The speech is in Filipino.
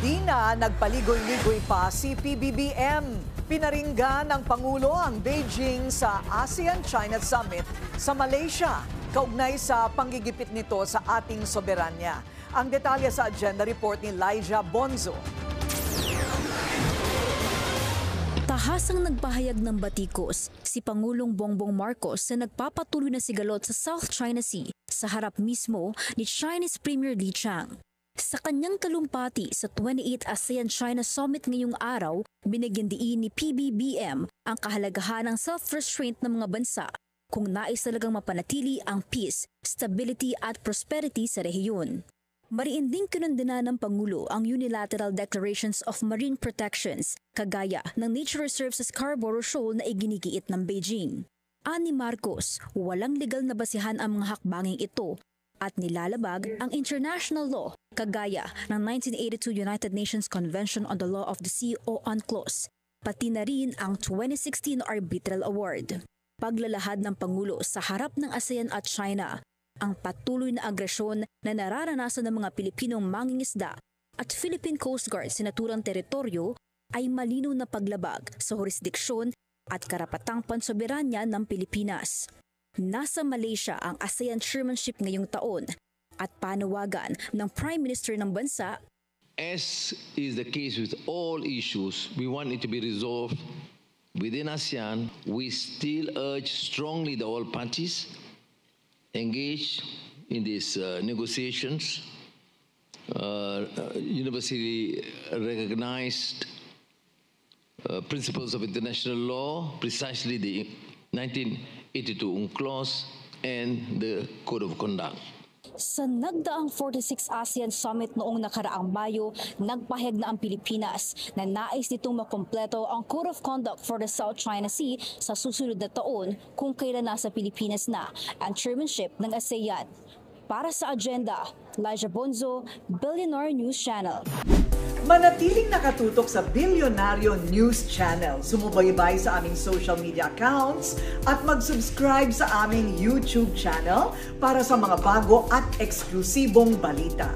Hindi na nagpaligoy-ligoy pa si PBBM. Pinaringgan ng Pangulo ang Beijing sa ASEAN-China Summit sa Malaysia, kaugnay sa panggigipit nito sa ating soberanya. Ang detalye sa agenda report ni Elijah Bonzo. Tahasang nagpahayag ng batikos si Pangulong Bongbong Marcos na nagpapatuloy na sigalot sa South China Sea sa harap mismo ni Chinese Premier Li Qiang. Sa kanyang talumpati sa 28th ASEAN-China Summit ngayong araw, binigyan diin ni PBBM ang kahalagahan ng self-restraint ng mga bansa kung nais talagang mapanatili ang peace, stability at prosperity sa rehiyon. Mariin ding kinundina ng Pangulo ang unilateral declarations of marine protections kagaya ng nature reserve sa Scarborough Shoal na iginigiit ng Beijing. Ani Marcos, walang legal na basihan ang mga hakbanging ito at nilalabag ang international law kagaya ng 1982 United Nations Convention on the Law of the Sea o UNCLOS, pati na rin ang 2016 Arbitral Award. Paglalahad ng Pangulo sa harap ng ASEAN at China ang patuloy na agresyon na nararanasan ng mga Pilipinong mangingisda at Philippine Coast Guard sa naturang teritoryo ay malinaw na paglabag sa jurisdiksyon at karapatang pansoberanya ng Pilipinas. Nasa Malaysia ang ASEAN chairmanship ngayong taon at panawagan ng Prime Minister ng bansa. As is the case with all issues, we want it to be resolved within ASEAN. We still urge strongly the all parties engaged in these negotiations, universally recognized principles of international law, precisely the 1982 UNCLOS and the Code of Conduct. Sa nagdaang 46 ASEAN Summit noong nakaraang Mayo, nagpahayag na ang Pilipinas na nais nitong makumpleto ang Code of Conduct for the South China Sea sa susunod na taon kung kailan nasa Pilipinas na ang chairmanship ng ASEAN. Para sa agenda, Elijah Bonzo, Billionaire News Channel. Manatiling nakatutok sa Billionaire News Channel. Sumubaybay sa aming social media accounts at mag-subscribe sa aming YouTube channel para sa mga bago at eksklusibong balita.